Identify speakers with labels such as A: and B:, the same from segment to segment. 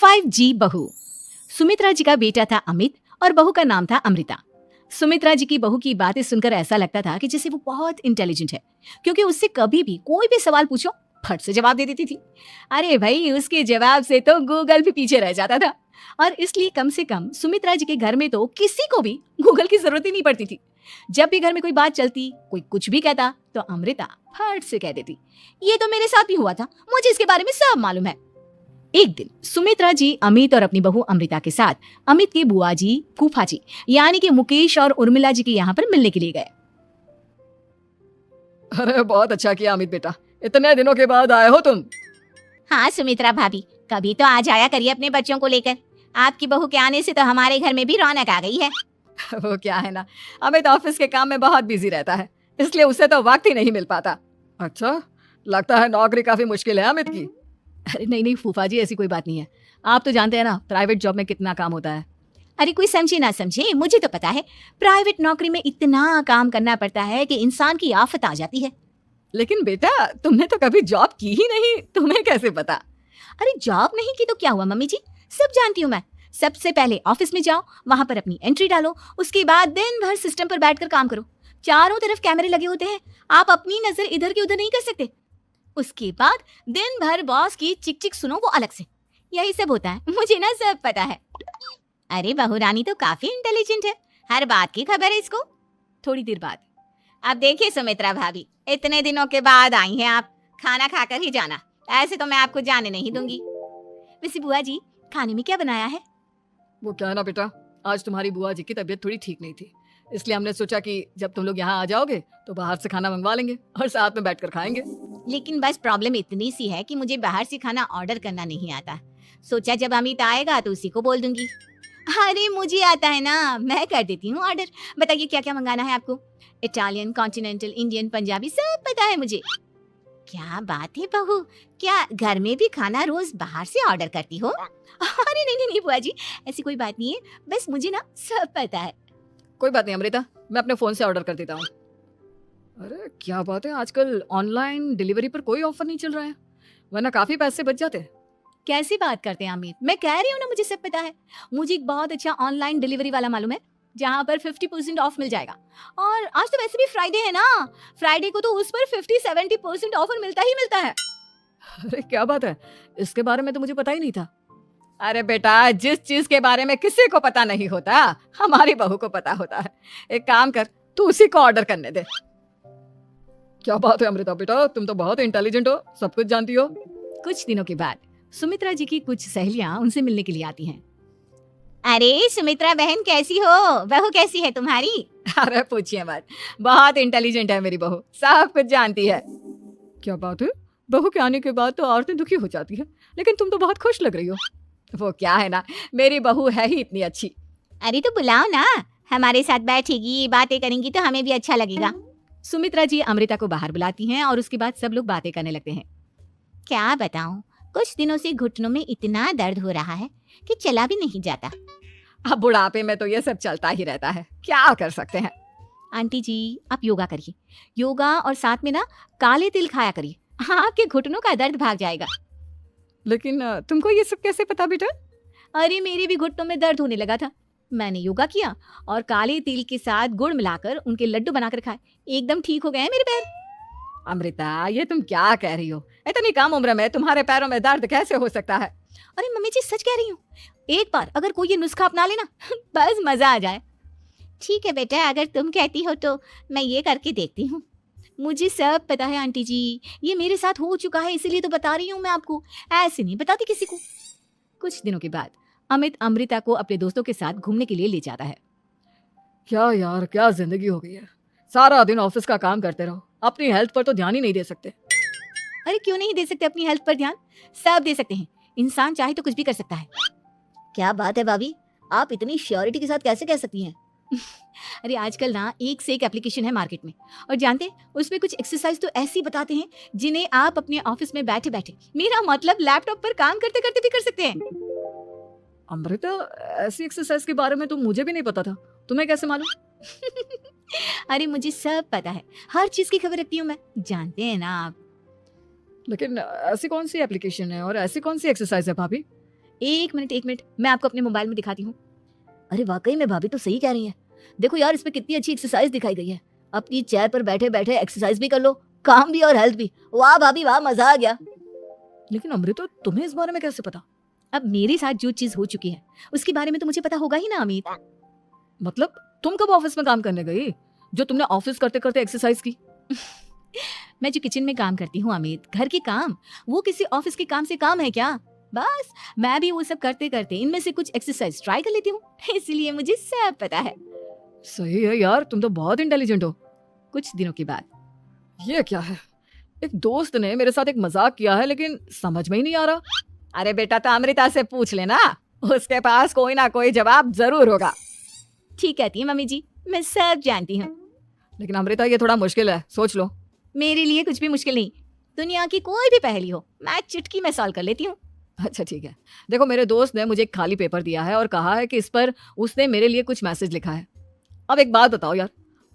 A: 5G बहू। सुमित्रा जी का बेटा था अमित और बहू का नाम था अमृता। सुमित्रा जी की बहू की बातें सुनकर ऐसा लगता था कि जैसे वो बहुत इंटेलिजेंट है, क्योंकि उससे कभी भी कोई भी सवाल पूछो फट से जवाब दे देती थी। अरे भाई, उसके जवाब से तो गूगल भी पीछे रह जाता था। और इसलिए कम से कम सुमित्रा जी के घर में तो किसी को भी गूगल की जरूरत ही नहीं पड़ती थी। जब भी घर में कोई बात चलती, कोई कुछ भी कहता, तो अमृता फट से कह देती, ये तो मेरे साथ भी हुआ था, मुझे इसके बारे में सब मालूम है। एक दिन सुमित्रा जी अमित और अपनी बहू अमृता के साथ अमित के बुआ जी, फूफा जी यानी कि मुकेश और उर्मिला जी के यहाँ पर मिलने के लिए गए।
B: अरे बहुत अच्छा किया अमित बेटा, इतने दिनों के बाद आए हो तुम।
C: हाँ सुमित्रा भाभी, कभी तो आ जाया करिए अपने बच्चों को लेकर। आपकी बहू के आने से तो हमारे घर में भी रौनक आ गई है।
B: वो क्या है ना, अमित ऑफिस के काम में बहुत बिजी रहता है, इसलिए उसे तो वक्त ही नहीं मिल पाता। अच्छा, लगता है नौकरी काफी मुश्किल है अमित की।
A: अरे नहीं नहीं फूफा जी, ऐसी कोई बात नहीं है। आप तो जानते हैं ना प्राइवेट जॉब में कितना काम होता है।
C: अरे कोई समझे ना समझे, मुझे तो पता है प्राइवेट नौकरी में इतना काम करना पड़ता है कि इंसान की आफत आ जाती है।
B: लेकिन बेटा, तुमने तो कभी जॉब की ही नहीं, तुम्हें कैसे पता?
C: अरे जॉब नहीं की तो क्या हुआ मम्मी जी, सब जानती हूँ मैं। सबसे पहले ऑफिस में जाओ, वहां पर अपनी एंट्री डालो, उसके बाद दिन भर सिस्टम पर बैठकर काम करो। चारों तरफ कैमरे लगे होते हैं, आप अपनी नजर इधर की उधर नहीं कर सकते। उसके बाद दिन भर बॉस की चिक चिक सुनो, वो अलग से। यही सब होता है, मुझे ना सब पता है। अरे बहू रानी तो काफी इंटेलिजेंट है, हर बात की खबर है इसको।
A: थोड़ी देर बाद
C: अब देखिए सुमित्रा भाभी, इतने दिनों के बाद आई हैं आप, खाना खाकर ही जाना, ऐसे तो मैं आपको जाने नहीं दूंगी।
A: वैसे बुआ जी, खाने में क्या बनाया है?
B: वो क्या है ना बेटा, आज तुम्हारी बुआ जी की तबीयत थोड़ी ठीक नहीं थी, इसलिए हमने सोचा कि जब तुम लोग यहाँ आ जाओगे तो बाहर से खाना मंगवा लेंगे और साथ में बैठकर खाएंगे।
C: लेकिन बस प्रॉब्लम इतनी सी है कि मुझे बाहर से खाना ऑर्डर करना नहीं आता। सोचा जब अमित आएगा तो उसी को बोल दूंगी। अरे मुझे आता है ना, मैं कर देती हूँ ऑर्डर। बताइए क्या क्या मंगाना है आपको? इटालियन, कॉन्टिनेंटल, इंडियन, पंजाबी, सब पता है मुझे। क्या बात है बहू, क्या घर में भी खाना रोज बाहर से ऑर्डर करती हो?
A: अरे नहीं नहीं नहीं बुआ जी, ऐसी कोई बात नहीं है, बस मुझे ना सब पता है।
B: कोई बात नहीं अमृता, मैं अपने फोन से ऑर्डर कर देता हूँ। अरे क्या बात है, आजकल ऑनलाइन डिलीवरी पर कोई ऑफर नहीं चल रहा है, वरना काफी पैसे बच जाते हैं।
A: कैसी बात करते हैं अमित, मैं कह रही हूँ ना मुझे सब पता है। मुझे एक बहुत अच्छा ऑनलाइन डिलीवरी वाला मालूम है, जहाँ पर 50% ऑफ मिल जाएगा। और आज तो वैसे भी फ्राइडे है ना, फ्राइडे को तो उस पर 50-70% ऑफर मिलता ही मिलता है।
B: अरे क्या बात है, इसके बारे में तो मुझे पता ही नहीं था। अरे बेटा, जिस चीज के बारे में किसी को पता नहीं होता, हमारी बहू को पता होता है। एक काम कर, तू उसी को ऑर्डर करने दे। क्या बात है अमृता बेटा, तुम तो बहुत इंटेलिजेंट हो, सब कुछ जानती हो।
A: कुछ दिनों के बाद सुमित्रा जी की कुछ सहेलियां उनसे मिलने के लिए आती हैं।
C: अरे सुमित्रा बहन कैसी हो, बहू कैसी है तुम्हारी?
B: अरे पूछिए मत, बहुत इंटेलिजेंट है मेरी बहू, सब कुछ जानती है। क्या बात है, बहू के आने के बाद तो औरतें दुखी हो जाती है, लेकिन तुम तो बहुत खुश लग रही हो। वो क्या है ना, मेरी बहू है ही इतनी अच्छी।
C: अरे तो बुलाओ ना, हमारे साथ बैठेगी, बातें करेंगी तो हमें भी अच्छा लगेगा।
A: सुमित्रा जी अमृता को बाहर बुलाती हैं और उसके बाद सब लोग बातें करने लगते हैं।
C: क्या बताऊं, कुछ दिनों से घुटनों में इतना दर्द हो रहा है कि चला भी नहीं जाता।
B: अब बुढ़ापे में तो ये सब चलता ही रहता है, क्या कर सकते हैं।
A: आंटी जी, आप योगा करिए, योगा और साथ में ना काले तिल खाया करिए, आपके घुटनों का दर्द भाग जाएगा।
B: लेकिन तुमको ये सब कैसे पता बेटा?
A: अरे मेरे भी घुटनों में दर्द होने लगा था, मैंने योगा किया और काले तिल के साथ गुड़ मिलाकर उनके लड्डू बनाकर खाए, एकदम ठीक हो गए हैं मेरे पैर।
B: अमृता, ये तुम क्या कह रही हो? इतनी कम उम्र में तुम्हारे पैरों में दर्द कैसे हो सकता है?
A: अरे मम्मी जी सच कह रही हूँ, एक बार अगर कोई ये नुस्खा अपना लेना बस मजा आ जाए।
C: ठीक है बेटा, अगर तुम कहती हो तो मैं ये करके देखती हूँ।
A: मुझे सब पता है आंटी जी, ये मेरे साथ हो चुका है, इसीलिए तो बता रही हूँ मैं आपको, ऐसे नहीं बताती किसी को। कुछ दिनों के बाद अमित अमृता को अपने दोस्तों के साथ घूमने के लिए ले जाता है।
B: क्या यार, क्या जिंदगी हो गई है, सारा दिन ऑफिस का काम करते रहो, अपनी हेल्थ पर तो ध्यान ही नहीं दे सकते।
A: अरे क्यों नहीं दे सकते अपनी हेल्थ पर ध्यान, सब दे सकते हैं, इंसान चाहे तो कुछ भी कर सकता है।
C: क्या बात है भाभी, आप इतनी श्योरिटी के साथ कैसे कह सकती हैं?
A: अरे आजकल ना एक से एक एप्लीकेशन है मार्केट में, और जानते हैं उसमें कुछ एक्सरसाइज तो ऐसी बताते हैं जिन्हें आप अपने ऑफिस में बैठे बैठे, मेरा मतलब लैपटॉप पर काम करते करते भी कर सकते हैं।
B: अमृता, ऐसी एक्सरसाइज के बारे में तो मुझे भी नहीं पता था, तुम्हें कैसे मालूम?
A: अरे मुझे सब पता है, हर चीज की खबर रखती हूँ मैं, जानते हैं ना आप।
B: लेकिन ऐसी कौन सी एप्लीकेशन है और ऐसी कौन सी एक्सरसाइज है भाभी?
A: एक मिनट, मैं आपको अपने मोबाइल में दिखाती हूँ। अरे वाकई में भाभी तो सही कह रही है। देखो यार, इसमें कितनी अच्छी एक्सरसाइज दिखाई गई है। अपनी चेयर पर बैठे बैठे एक्सरसाइज भी कर लो, काम भी और हेल्थ भी। वाह भाभी वाह, मजा आ गया।
B: लेकिन अमृता, तुम्हें इस बारे में कैसे पता?
A: अब मेरे साथ जो चीज हो चुकी है उसके बारे में तो मुझे पता होगा ही ना अमित।
B: मतलब तुम कब ऑफिस में काम करने गई जो तुमने ऑफिस करते करते एक्सरसाइज की?
A: मैं जो किचन में काम करती हूँ अमित, घर के काम, वो किसी ऑफिस के काम से काम है क्या? बस मैं भी वो सब करते करते इनमें से कुछ एक्सरसाइज ट्राई कर लेती हूँ, इसलिए मुझे सब पता है।
B: सही है यार, तुम तो बहुत इंटेलिजेंट हो।
A: कुछ दिनों के बाद
B: ये क्या है? एक दोस्त ने मेरे साथ एक मजाक किया है, लेकिन समझ में ही नहीं आ रहा। अरे बेटा, तो अमृता से पूछ लेना, उसके पास कोई ना कोई जवाब जरूर होगा।
A: ठीक कहती है मम्मी जी, मैं सब जानती हूँ।
B: लेकिन अमृता, ये थोड़ा मुश्किल है, सोच लो।
A: मेरे लिए कुछ भी मुश्किल नहीं, दुनिया की कोई भी पहेली हो मैं चुटकी में सॉल्व कर लेती हूँ।
B: अच्छा ठीक है, देखो मेरे दोस्त ने मुझे एक खाली पेपर दिया है और कहा है कि इस पर उसने मेरे लिए कुछ मैसेज लिखा है। अब एक बात बताओ यार,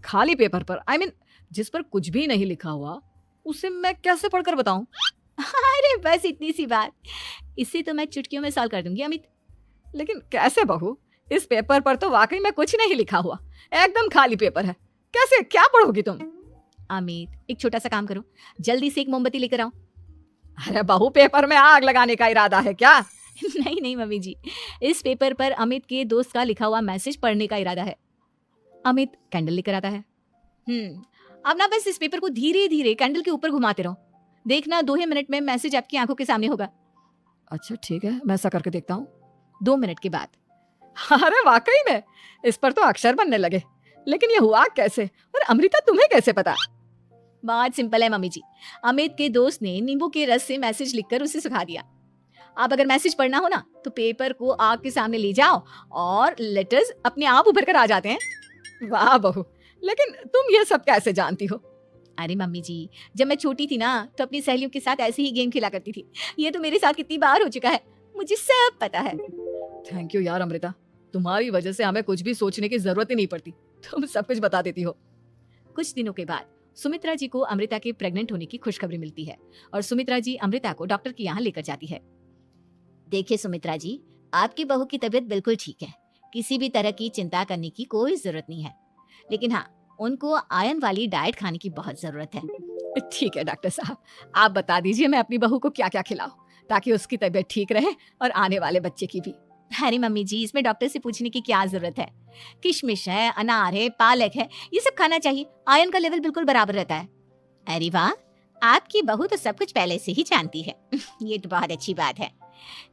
B: खाली पेपर पर जिस पर कुछ भी नहीं लिखा हुआ, उसे मैं कैसे पढ़कर बताऊं?
A: अरे बस इतनी सी बात, इसे तो मैं चुटकियों में सॉल्व कर दूंगी अमित।
B: लेकिन कैसे बहू? इस पेपर पर तो वाकई में कुछ नहीं लिखा हुआ, एकदम खाली पेपर है। कैसे, क्या पढ़ोगी तुम?
A: अमित, एक छोटा सा काम करो, जल्दी से एक मोमबत्ती लेकर आओ।
B: अरे बहू, पेपर में आग लगाने का इरादा है क्या?
A: नहीं मम्मी जी, इस पेपर पर अमित के दोस्त का लिखा हुआ मैसेज पढ़ने का इरादा है। अमित कैंडल लेकर आता है। अब ना बस इस पेपर को धीरे धीरे कैंडल के ऊपर घुमाते रहो, देखना 2 ही मिनट में मैसेज आपकी आंखों के सामने होगा।
B: अच्छा ठीक है, मैं ऐसा करके देखता हूँ।
A: 2 मिनट के बाद।
B: अरे वाकई में इस पर तो अक्षर बनने लगे, लेकिन ये हुआ कैसे? और अमृता, तुम्हें कैसे पता?
A: बहुत सिंपल है मम्मी जी, अमित के दोस्त ने नींबू के रस से मैसेज लिखकर उसे सिखा दिया। आप अगर मैसेज पढ़ना हो ना तो पेपर को आग के सामने ले जाओ और लेटर्स अपने आप उभर कर आ जाते हैं।
B: वाह बहू, लेकिन तुम ये सब कैसे जानती हो?
A: अरे मम्मी जी, जब मैं छोटी थी ना तो अपनी सहेलियों के साथ ऐसे ही गेम खेला करती थी। ये तो मेरे साथ कितनी बार हो चुका है, मुझे सब पता है।
B: थैंक यू यार अमृता, तुम्हारी वजह से हमें कुछ भी सोचने की जरूरत ही नहीं पड़ती, तुम सब कुछ बता देती हो।
A: कुछ दिनों के बाद सुमित्रा जी को अमृता के प्रेग्नेंट होने की खुशखबरी मिलती है और सुमित्रा जी अमृता को डॉक्टर के यहाँ लेकर जाती है। देखिए सुमित्रा जी, आपकी बहू की तबीयत बिल्कुल ठीक है, किसी भी तरह की चिंता करने की कोई जरूरत नहीं है, लेकिन हाँ, उनको आयरन वाली डाइट खाने की बहुत जरूरत है।
B: ठीक है डॉक्टर साहब, आप बता दीजिए मैं अपनी बहू को क्या क्या खिलाऊं ताकि उसकी तबीयत ठीक रहे और आने वाले बच्चे की भी।
A: अरे मम्मी जी, इसमें डॉक्टर से पूछने की क्या जरूरत है? किशमिश है, अनार है, पालक है, ये सब खाना चाहिए, आयरन का लेवल बिल्कुल बराबर रहता है। अरे वाह, आपकी बहू तो सब कुछ पहले से ही जानती है। ये तो बहुत अच्छी बात है।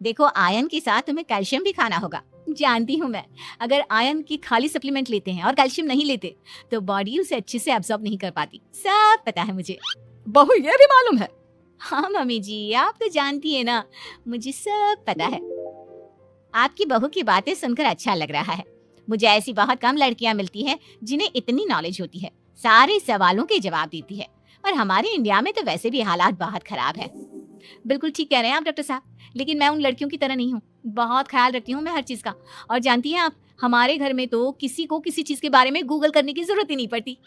A: देखो, आयरन के साथ तुम्हें कैल्शियम भी खाना होगा। जानती हूँ मैं, अगर आयरन की खाली सप्लीमेंट लेते हैं और कैल्शियम नहीं लेते तो बॉडी उसे अच्छे से एब्जॉर्ब नहीं कर पाती। सब पता है मुझे।
B: बहू, ये भी मालूम है?
A: हाँ मम्मी जी, आप तो जानती है ना, मुझे सब पता है। आपकी बहू की बातें सुनकर अच्छा लग रहा है। मुझे ऐसी बहुत कम लड़कियां मिलती हैं जिन्हें इतनी नॉलेज होती है, सारे सवालों के जवाब देती है। और हमारे इंडिया में तो वैसे भी हालात बहुत खराब है। बिल्कुल ठीक कह रहे हैं आप डॉक्टर साहब, लेकिन मैं उन लड़कियों की तरह नहीं हूँ। बहुत ख्याल रखती हूँ मैं हर चीज का। और जानती हैं आप, हमारे घर में तो किसी को किसी चीज के बारे में गूगल करने की जरूरत ही नहीं पड़ती।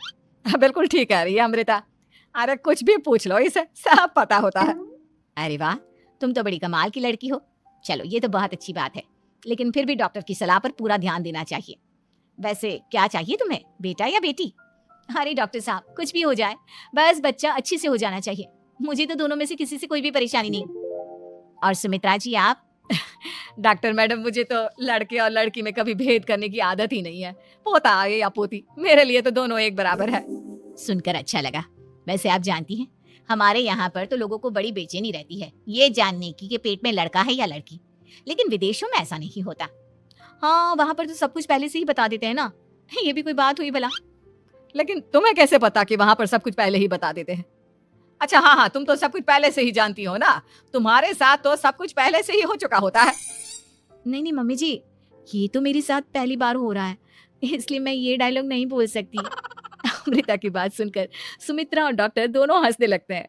B: बिल्कुल ठीक कह रही है अमृता, अरे कुछ भी पूछ लो, इसे सब पता होता है।
A: अरे वाह, तुम तो बड़ी कमाल की लड़की हो। चलो, ये तो बहुत अच्छी बात है, लेकिन फिर भी डॉक्टर की सलाह पर पूरा ध्यान देना चाहिए। वैसे क्या चाहिए तुम्हें, बेटा या बेटी? अरे डॉक्टर साहब, कुछ भी हो जाए, बस बच्चा अच्छे से हो जाना चाहिए। मुझे तो दोनों में से किसी से कोई भी परेशानी नहीं। और सुमित्रा जी आप?
B: डॉक्टर मैडम, मुझे तो लड़के और लड़की में कभी भेद करने की आदत ही नहीं है। पोता आए या पोती, मेरे लिए तो दोनों एक बराबर है।
A: सुनकर अच्छा लगा। वैसे आप जानती हैं, हमारे यहाँ पर तो लोगों को बड़ी बेचैनी रहती है ये जानने की कि पेट में लड़का है या लड़की, लेकिन विदेशों में ऐसा नहीं होता। हाँ, वहाँ पर तो सब कुछ पहले से ही बता देते हैं ना। ये भी कोई बात हुई भला?
B: लेकिन तुम्हें कैसे पता कि वहाँ पर सब कुछ पहले ही बता देते हैं? अच्छा हाँ, तुम तो सब कुछ पहले से ही जानती हो ना, तुम्हारे साथ तो सब कुछ पहले से ही हो चुका होता है।
A: नहीं मम्मी जी, ये तो मेरे साथ पहली बार हो रहा है, इसलिए मैं ये डायलॉग नहीं बोल सकती। अमृता की बात सुनकर सुमित्रा और डॉक्टर दोनों हंसने लगते हैं।